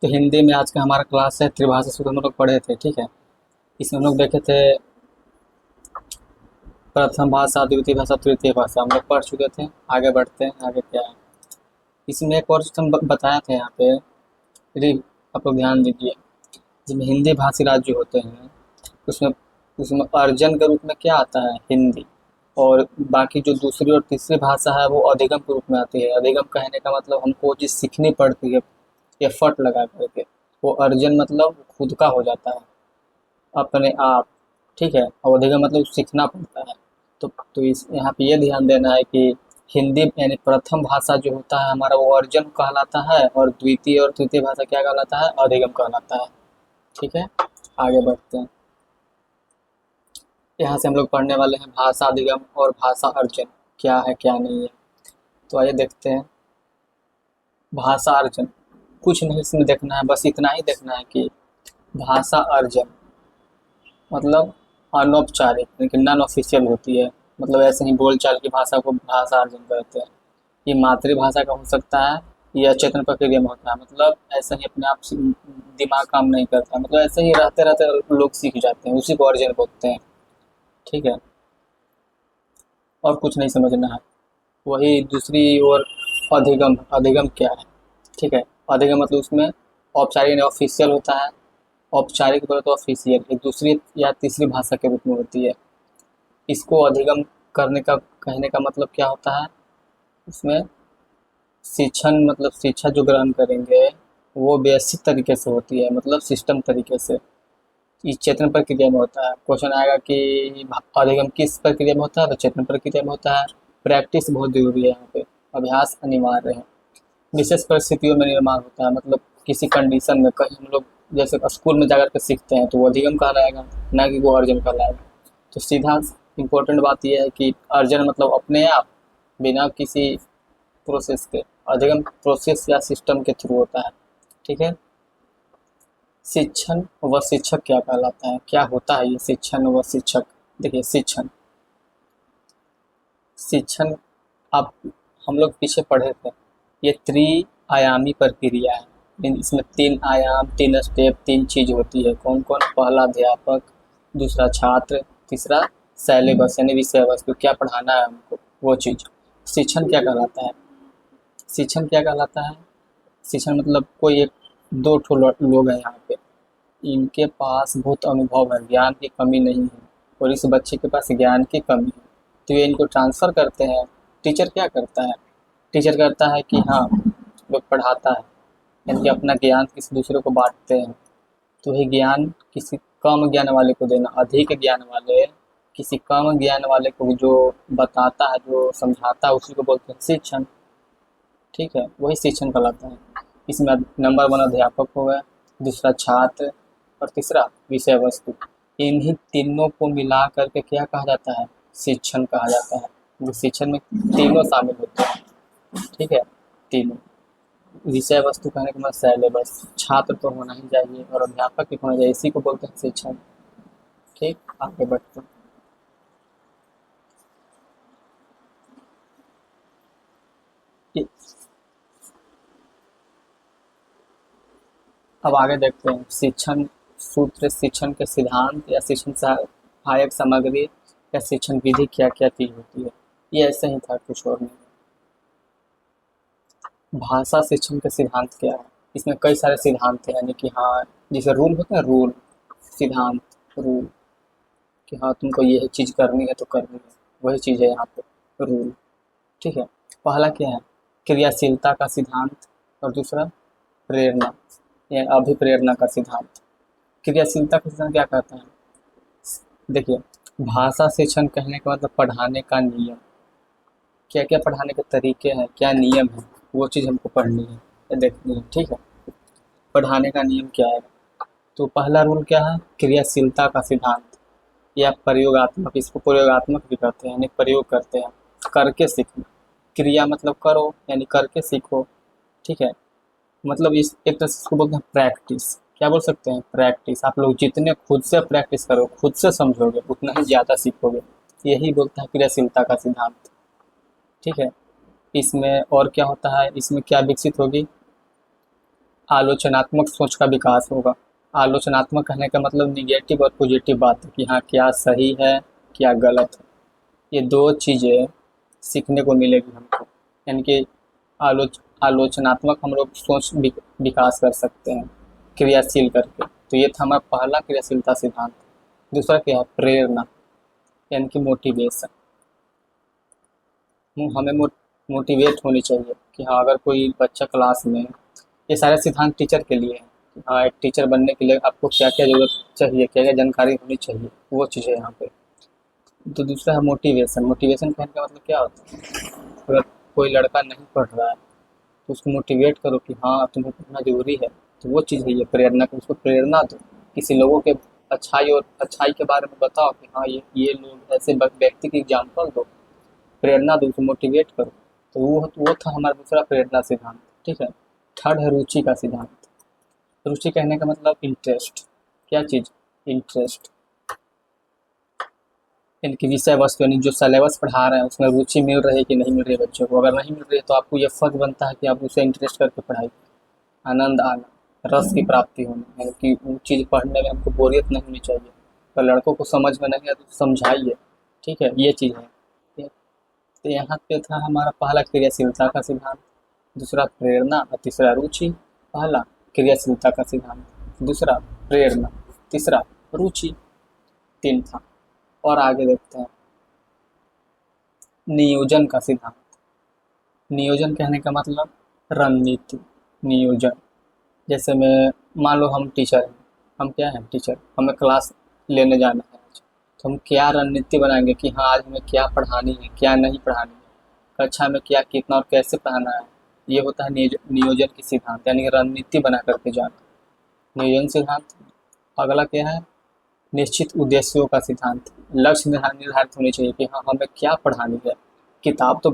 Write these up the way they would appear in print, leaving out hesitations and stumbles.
तो हिंदी में आज का हमारा क्लास है त्रिभाषा सूत्र हम लोग पढ़े थे, ठीक है। इसमें हम लोग देखे थे प्रथम भाषा, द्वितीय भाषा, तृतीय भाषा हम लोग पढ़ चुके थे। आगे बढ़ते हैं, आगे क्या है। इसमें एक और सिस्टम बताया था यहाँ पे, री आप लोग ध्यान दीजिए। जिसमें हिंदी भाषी राज्य होते हैं उसमें उसमें अर्जन के रूप में क्या आता है, हिंदी। और बाकी जो दूसरी और तीसरी भाषा है वो अधिगम के रूप में आती है। अधिगम कहने का मतलब हमको वो चीज़ सीखनी पड़ती है एफर्ट लगा करके। वो अर्जन मतलब खुद का हो जाता है अपने आप, ठीक है। और अधिगम मतलब सीखना पड़ता है। तो इस यहाँ पे ये ध्यान देना है कि हिंदी यानी प्रथम भाषा जो होता है हमारा वो अर्जन कहलाता है, और द्वितीय और तृतीय भाषा क्या कहलाता है, अधिगम कहलाता है, ठीक है। आगे बढ़ते हैं। यहाँ से हम लोग पढ़ने वाले हैं भाषा अधिगम और भाषा अर्जन क्या है क्या नहीं है। तो आइए देखते हैं। भाषा अर्जन कुछ नहीं इसमें देखना है, बस इतना ही देखना है कि भाषा अर्जन मतलब अनौपचारिक लेकिन नॉन ऑफिशियल होती है। मतलब ऐसे ही बोलचाल की भाषा को भाषा अर्जन कहते हैं। ये मातृभाषा का हो सकता है या चेतन प्रक्रिया में होता है। मतलब ऐसे ही अपने आप दिमाग काम नहीं करता, मतलब ऐसे ही रहते रहते लोग सीख जाते हैं, उसी को अर्जन बोलते हैं, ठीक है। और कुछ नहीं समझना है। वही दूसरी ओर अधिगम, अधिगम क्या है, ठीक है। अधिगम मतलब उसमें औपचारिक या ऑफिशियल होता है। औपचारिक बोले तो ऑफिशियल एक दूसरी या तीसरी भाषा के रूप में होती है। इसको अधिगम करने का कहने का मतलब क्या होता है, उसमें शिक्षण मतलब शिक्षा जो ग्रहण करेंगे वो व्यवस्थित तरीके से होती है, मतलब सिस्टम तरीके से। इस चेतन प्रक्रिया में होता है। क्वेश्चन आएगा कि अधिगम किस प्रक्रिया में होता है, तो चेतन प्रक्रिया में होता है। प्रैक्टिस बहुत जरूरी है यहाँ पे, अभ्यास अनिवार्य है। विशेष परिस्थितियों में निर्माण होता है, मतलब किसी कंडीशन में कहीं हम लोग जैसे स्कूल में जाकर के सीखते हैं तो वो अधिगम कहलाएगा, ना कि वो अर्जन कहलाएगा। तो सीधा इम्पोर्टेंट बात यह है कि अर्जन मतलब अपने आप बिना किसी प्रोसेस के, अधिगम प्रोसेस या सिस्टम के थ्रू होता है, ठीक है। शिक्षण व शिक्षक क्या कहलाता है, क्या होता है ये शिक्षण व शिक्षक। देखिए शिक्षण, शिक्षण आप हम लोग पीछे पढ़े थे, ये त्रिआयामी प्रक्रिया है। इसमें तीन आयाम, तीन स्टेप, तीन चीज होती है। कौन कौन, पहला अध्यापक, दूसरा छात्र, तीसरा सिलेबस यानी विषय वस्तु क्या पढ़ाना है हमको, वो चीज। शिक्षण क्या कहलाता है, शिक्षण क्या कहलाता है, शिक्षण मतलब कोई एक दो ठो लोग हैं यहाँ पे, इनके पास बहुत अनुभव है, ज्ञान की कमी नहीं है, और इस बच्चे के पास ज्ञान की कमी है, तो ये इनको ट्रांसफ़र करते हैं। टीचर क्या करता है, टीचर करता है कि हाँ वो पढ़ाता है, यानी कि अपना ज्ञान किसी दूसरे को बांटते हैं। तो ये ज्ञान किसी कम ज्ञान वाले को देना, अधिक ज्ञान वाले किसी कम ज्ञान वाले को जो बताता है, जो समझाता है, उसी को बोलते हैं शिक्षण, ठीक है। वही शिक्षण कहलाता है। इसमें नंबर वन अध्यापक हो गया, दूसरा छात्र, और तीसरा विषय वस्तु। इन्हीं तीनों को मिला करके क्या कहा जाता है, शिक्षण कहा जाता है। जो शिक्षण में तीनों शामिल होते हैं, ठीक है, तीनों। विषय वस्तु कहने का मतलब सिलेबस, छात्र तो होना ही चाहिए और अध्यापक भी होना चाहिए, इसी को बोलते हैं शिक्षण, ठीक। आगे बढ़ते हैं। अब आगे देखते हैं शिक्षण सूत्र, शिक्षण के सिद्धांत या शिक्षण सहायक सामग्री या शिक्षण विधि क्या क्या चीज होती है। ये ऐसे ही था, कुछ और नहीं। भाषा शिक्षण के सिद्धांत क्या है, इसमें कई सारे सिद्धांत हैं, यानी कि हाँ जैसे रूल होता है, रूल सिद्धांत, रूल कि हाँ तुमको ये चीज़ करनी है तो करनी है, वही चीज़ है यहाँ पे रूल, ठीक है। पहला क्या है, क्रियाशीलता का सिद्धांत, और दूसरा प्रेरणा या अभिप्रेरणा का सिद्धांत। क्रियाशीलता का सिद्धांत क्या कहता है, देखिए भाषा शिक्षण कहने का मतलब पढ़ाने का नियम, क्या क्या पढ़ाने के तरीके हैं, क्या नियम है, वो चीज़ हमको पढ़नी है या देखनी है, ठीक है। पढ़ाने का नियम क्या है, तो पहला रूल क्या है, क्रियाशीलता का सिद्धांत या प्रयोगात्मक, इसको प्रयोगात्मक भी कहते हैं, यानी प्रयोग करते हैं, करके सीखना। क्रिया मतलब करो, यानी करके सीखो, ठीक है। मतलब इस एक तरह से इसको बोलते हैं प्रैक्टिस, क्या बोल सकते हैं, प्रैक्टिस। आप लोग जितने खुद से प्रैक्टिस करो, खुद से समझोगे, उतना ही ज़्यादा सीखोगे, यही बोलता है क्रियाशीलता का सिद्धांत, ठीक है। इसमें और क्या होता है, इसमें क्या विकसित होगी, आलोचनात्मक सोच का विकास होगा। आलोचनात्मक कहने का मतलब निगेटिव और पॉजिटिव बात है कि हाँ क्या सही है क्या गलत है, ये दो चीज़ें सीखने को मिलेगी हमको। यानी कि आलोचनात्मक हम लोग सोच विकास कर सकते हैं क्रियाशील करके। तो ये था हमारा पहला क्रियाशीलता सिद्धांत। दूसरा क्या है? प्रेरणा, यानी कि मोटिवेशन। हमें मोटिवेट होनी चाहिए कि हाँ अगर कोई बच्चा क्लास में, ये सारे सिद्धांत टीचर के लिए हैं कि हाँ एक टीचर बनने के लिए आपको क्या क्या जरूरत चाहिए, क्या क्या जानकारी होनी चाहिए, वो चीज़ है यहाँ पे। तो दूसरा है मोटिवेशन। मोटिवेशन कहने का मतलब क्या होता है? अगर कोई लड़का नहीं पढ़ रहा है तो उसको मोटिवेट करो कि हाँ तुम्हें पढ़ना जरूरी है, तो वो चीज़ है ये प्रेरणा। को उसको प्रेरणा दो, किसी लोगों के अच्छाई और अच्छाई के बारे में बताओ कि हाँ ये लोग ऐसे व्यक्ति की एग्जाम्पल दो, प्रेरणा दो, उसको मोटिवेट करो। तो वो था हमारा दूसरा प्रेरणा सिद्धांत। ठीक है। थर्ड है रुचि का सिद्धांत। रुचि कहने का मतलब इंटरेस्ट। क्या चीज़? इंटरेस्ट, इनकी विषय वस्तु यानी जो सिलेबस पढ़ा रहे हैं उसमें रुचि मिल रही है कि नहीं मिल रही है बच्चों को। अगर नहीं मिल रही है तो आपको ये फर्ज बनता है कि आप उसे इंटरेस्ट करके पढ़ाई, आनंद आना, रस की प्राप्ति होनी, यानी कि वो चीज़ पढ़ने में हमको बोरियत नहीं होनी चाहिए। अगर लड़कों को समझ में नहीं आया तो समझाइए। ठीक है, ये चीज़ है। तो यहाँ पे था हमारा पहला क्रियाशीलता का सिद्धांत, दूसरा प्रेरणा और तीसरा रुचि। पहला क्रियाशीलता का सिद्धांत, दूसरा प्रेरणा, तीसरा रुचि, तीन था। और आगे देखते हैं नियोजन का सिद्धांत। नियोजन कहने का मतलब रणनीति, नियोजन। जैसे मैं, मान लो हम टीचर हैं, हम क्या हैं? टीचर। हमें क्लास लेने जाना है आज, तो हम क्या रणनीति बनाएंगे कि हाँ आज हमें क्या पढ़ानी है क्या नहीं पढ़ानी है, कक्षा में क्या कितना और कैसे पढ़ाना है। ये होता है नियोजन की सिद्धांत, यानी रणनीति बना करके जाना, नियोजन सिद्धांत। अगला क्या है? निश्चित उद्देश्यों का सिद्धांत। लक्ष्य निर्धारित होनी चाहिए कि हाँ हमें क्या पढ़ानी है। किताब तो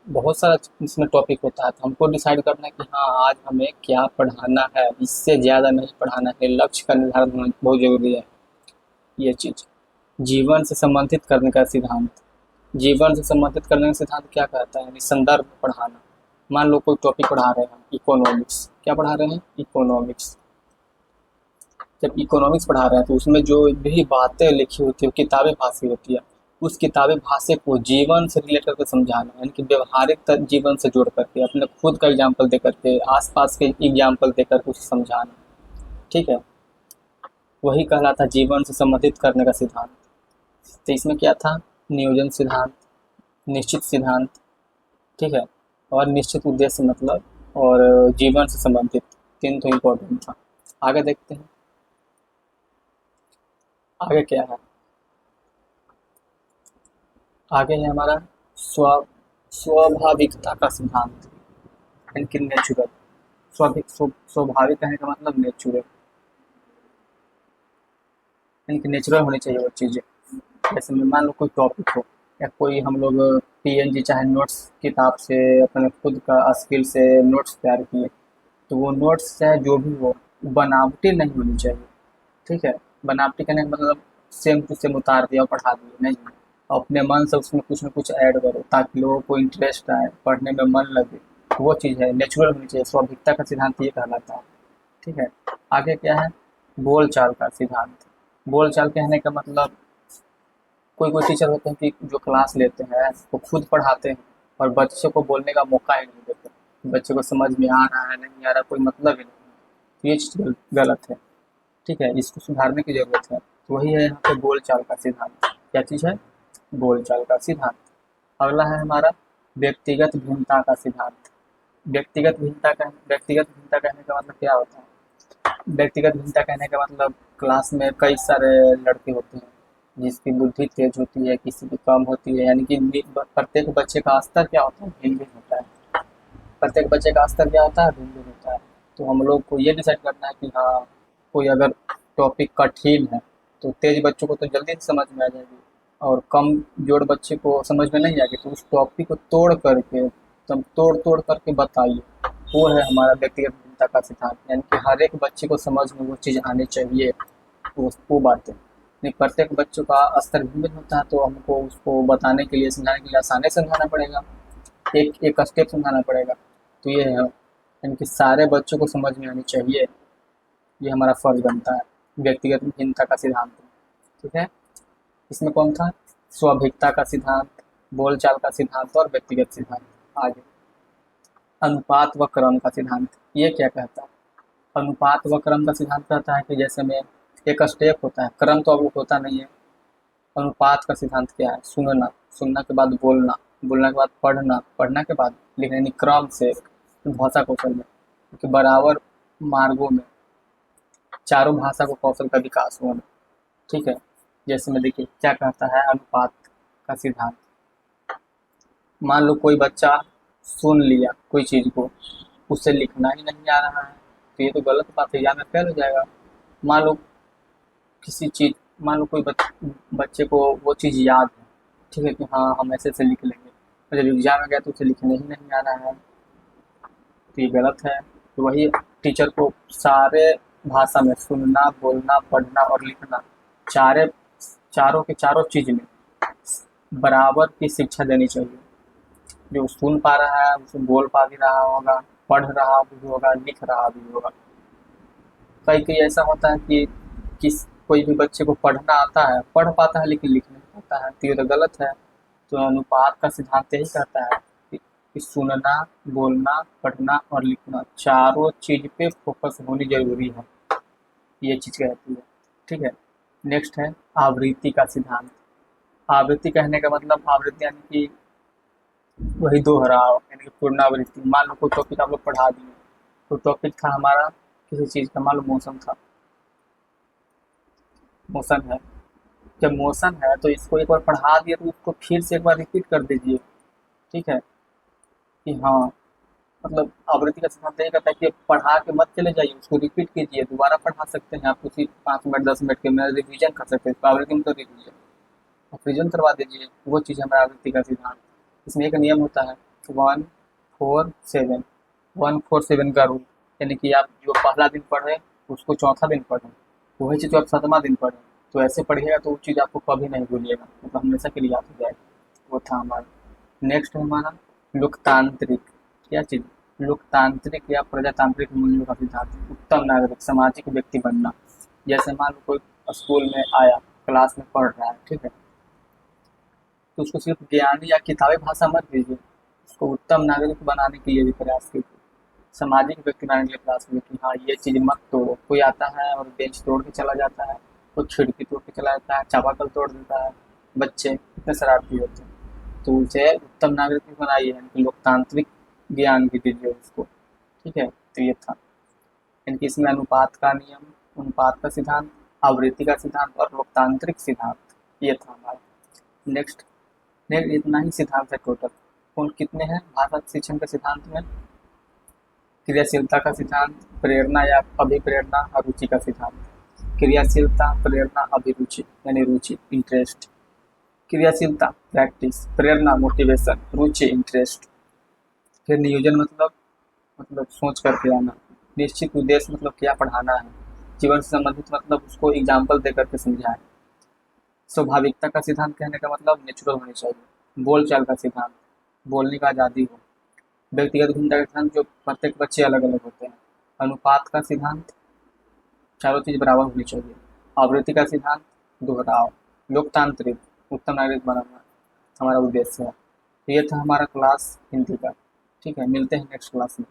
बहुत सारा इसमें टॉपिक होता है, तो हमको डिसाइड करना है कि हाँ आज हमें क्या पढ़ाना है, इससे ज़्यादा नहीं पढ़ाना है। लक्ष्य का निर्धारण होना बहुत ज़रूरी है। ये चीज़ जीवन से संबंधित करने का सिद्धांत। जीवन से संबंधित करने का सिद्धांत क्या कहता है? यानी संदर्भ पढ़ाना। मान लो कोई टॉपिक पढ़ा रहे हैं इकोनॉमिक्स, क्या पढ़ा रहे हैं? इकोनॉमिक्स। जब इकोनॉमिक्स पढ़ा रहे हैं तो उसमें जो भी बातें लिखी होती है किताबी भाषा होती है, उस किताबी भाषा को जीवन से रिलेट करके समझाना, यानी कि व्यवहारिक जीवन से जोड़ करके, अपने खुद का एग्जाम्पल दे करके, आसपास के एग्जाम्पल दे करके उसे समझाना। ठीक है, वही कहलाता जीवन से संबंधित करने का सिद्धांत। तो इसमें क्या था? नियोजन सिद्धांत, निश्चित सिद्धांत, ठीक है, और निश्चित उद्देश्य मतलब, और जीवन से संबंधित, तीन तो इम्पोर्टेंट था। आगे देखते हैं आगे क्या है। आगे है हमारा स्व स्वाभाविकता का सिद्धांत, यानी कि नेचुरल। स्वाभाविक कहने का मतलब नेचुरल, यानी कि नेचुरल होनी चाहिए वो चीज़ें। जैसे में मान लो कोई टॉपिक हो, या कोई हम लोग पीएनजी चाहे नोट्स किताब से अपने खुद का स्किल से नोट्स तैयार किए, तो वो नोट्स चाहे जो भी हो बनावटी नहीं होनी चाहिए। ठीक है, बनावटी कहने का मतलब सेम टू सेम उतार दिया और पढ़ा दिया नहीं, अपने मन से उसमें कुछ न कुछ ऐड करो ताकि लोगों को इंटरेस्ट आए, पढ़ने में मन लगे। वो चीज़ है, नेचुरल होनी चाहिए। स्वाभाविकता का सिद्धांत ये कहलाता है। ठीक है, आगे क्या है? बोल चाल का सिद्धांत। बोल चाल कहने का मतलब, कोई कोई टीचर होते हैं कि जो क्लास लेते हैं वो खुद पढ़ाते हैं और बच्चे को बोलने का मौका ही नहीं देते, बच्चे को समझ में आ रहा है नहीं आ रहा कोई मतलब ही नहीं। तो ये चीज़ गलत है। ठीक है, इसको सुधारने की ज़रूरत है। तो वही है यहाँ पे बोल चाल का सिद्धांत। क्या चीज़ है? बोल चाल का सिद्धांत। अगला है हमारा व्यक्तिगत भिन्नता का सिद्धांत। व्यक्तिगत भिन्नता कहने का मतलब क्या होता है? व्यक्तिगत भिन्नता कहने का मतलब, क्लास में कई सारे लड़के होते हैं जिसकी बुद्धि तेज होती है, किसी की कम होती है, यानी कि प्रत्येक बच्चे का स्तर क्या होता है? भिन्न भिन्न होता है। प्रत्येक बच्चे का स्तर क्या होता है? भिन्न भिन्न होता है। तो हम लोग को ये डिसाइड करना है कि हाँ कोई अगर टॉपिक कठिन है तो तेज बच्चों को तो जल्दी से समझ में आ जाएगी, और कम जोड़ बच्चे को समझ में नहीं आएगी, तो उस टॉपिक को तोड़ करके, एकदम तोड़ तोड़ करके बताइए। वो है हमारा व्यक्तिगत भिन्नता का सिद्धांत, यानी कि हर एक बच्चे को समझ में वो चीज़ आनी चाहिए। वो बातें नहीं, प्रत्येक बच्चों का स्तर भिन्न होता है, तो हमको उसको बताने के लिए, समझाने के लिए आसानी से समझाना पड़ेगा, एक एक स्टेप समझाना पड़ेगा। तो ये है, यानी कि सारे बच्चों को समझ में आनी चाहिए, ये हमारा फर्ज बनता है। व्यक्तिगत भिन्नता का सिद्धांत, ठीक है। इसमें कौन था? स्वाभिकता का सिद्धांत, बोलचाल का सिद्धांत और व्यक्तिगत सिद्धांत। आगे अनुपात व क्रम का सिद्धांत, ये क्या कहता है? अनुपात व क्रम का सिद्धांत कहता है कि जैसे में एक स्टेप होता है, क्रम तो अब होता नहीं है। अनुपात का सिद्धांत क्या है? सुनना, सुनना के बाद बोलना, बोलना के बाद पढ़ना, पढ़ना के बाद लिखना, यानी क्रम से भाषा कौशल में, क्योंकि बराबर मार्गों में चारों भाषा को कौशल का विकास होना, ठीक है। जैसे में देखिए क्या कहता है अनुपात का सिद्धांत। मान लो कोई बच्चा सुन लिया कोई चीज़ को, उसे लिखना ही नहीं आ रहा है, तो ये तो गलत बात है, या में फेल हो जाएगा। मान लो किसी चीज़, मान लो कोई बच्चे को वो चीज़ याद है, ठीक है, कि हाँ हम ऐसे ऐसे लिख लेंगे, और जब एग्जाम में गया तो उसे लिखने ही नहीं आ रहा है, तो ये गलत है। तो वही टीचर को सारे भाषा में सुनना, बोलना, पढ़ना और लिखना, चारों के चारों चीज़ में बराबर की शिक्षा देनी चाहिए। जो सुन पा रहा है उसे बोल पा भी रहा होगा, पढ़ रहा भी होगा, लिख रहा भी होगा। कई कई ऐसा होता है कि कोई भी बच्चे को पढ़ना आता है, पढ़ पाता है लेकिन लिख नहीं पाता है, तो ये तो गलत है। तो अनुपात का सिद्धांत यही कहता है कि सुनना, बोलना, पढ़ना और लिखना, चारों चीज़ पे फोकस होनी जरूरी है, ये चीज़ कहती है, ठीक है। नेक्स्ट है आवृत्ति का सिद्धांत। आवृत्ति कहने का मतलब, आवृत्ति यानी कि वही दोहराव, यानी कि पुनरावृत्ति। मान लो कोई टॉपिक आप लोग पढ़ा दिए, तो टॉपिक था हमारा किसी चीज़ का, मान लो मोशन था, मोशन है। जब मोशन है तो इसको एक बार पढ़ा दिए तो उसको फिर से एक बार रिपीट कर दीजिए, ठीक है, कि हाँ, मतलब आवृत्ति का सिद्धांत ये कहता है कि पढ़ा के मत चले जाइए, उसको रिपीट कीजिए, दोबारा पढ़ा सकते हैं आप उसी 5 मिनट 10 मिनट के में रिवीजन कर सकते हैं, आवृत्ति में कर दीजिए, रिवीजन करवा दीजिए, वो चीज़ हमारा आवृत्ति का सिद्धांत। इसमें एक नियम होता है 1-4-7, 1-4-7 का रूल, यानी कि आप जो पहला दिन पढ़े उसको चौथा दिन पढ़ें, वही चीज़ आप 7वां दिन पढ़ें, तो ऐसे पढ़िएगा तो वो चीज़ आपको कभी नहीं भूलिएगा, मतलब हमेशा के लिए याद हो जाएगा। वो था हमारा। नेक्स्ट है हमारा लोकतांत्रिक, क्या चीज़? लोकतांत्रिक या प्रजातांत्रिक मूल्यों का सिद्धांत। उत्तम नागरिक, सामाजिक व्यक्ति बनना। जैसे मान लो कोई स्कूल में आया, क्लास में पढ़ रहा है, ठीक है, तो उसको सिर्फ ज्ञानी या किताबी भाषा मत दीजिए, उसको उत्तम नागरिक बनाने के लिए भी प्रयास कीजिए, सामाजिक व्यक्ति बनाने के लिए प्रयास कीजिए कि हाँ ये चीज़ मत तोड़ो। कोई आता है और बेंच तोड़ के चला जाता है, कोई खिड़की तोड़ के चला जाता है, चापाकल तोड़ देता है, बच्चे इतने शरारती होते हैं, तो उसे उत्तम नागरिक भी बनाइए, यानी कि लोकतांत्रिक ज्ञान भी दीजिए उसको, ठीक है। तो ये था, यानी कि इसमें अनुपात का नियम, अनुपात का सिद्धांत, आवृत्ति का सिद्धांत और लोकतांत्रिक सिद्धांत, ये था हमारा। नेक्स्ट इतना ही सिद्धांत है टोटल। कौन कितने हैं भाषा शिक्षण के सिद्धांत में? क्रियाशीलता का सिद्धांत, प्रेरणा या अभिप्रेरणा और रुचि का सिद्धांत। क्रियाशीलता, प्रेरणा, अभिरुचि यानी रुचि, इंटरेस्ट। क्रियाशीलता प्रैक्टिस, प्रेरणा मोटिवेशन, रुचि इंटरेस्ट। फिर नियोजन मतलब सोच करके आना। निश्चित उद्देश्य मतलब क्या पढ़ाना है। जीवन से संबंधित मतलब उसको एग्जाम्पल दे करके समझाएं। स्वाभाविकता का सिद्धांत कहने का मतलब नेचुरल होनी चाहिए। बोलचाल का सिद्धांत, बोलने का आज़ादी हो। व्यक्तिगत भिन्नता का सिद्धांत, जो प्रत्येक बच्चे अलग अलग होते हैं। अनुपात का सिद्धांत, चारों चीज़ बराबर होनी चाहिए। आवृत्ति का सिद्धांत, दोहराव। लोकतांत्रिक, उत्तम नागरिक बनाना हमारा उद्देश्य है। तो ये था हमारा क्लास हिंदी का, ठीक है। मिलते हैं नेक्स्ट क्लास में।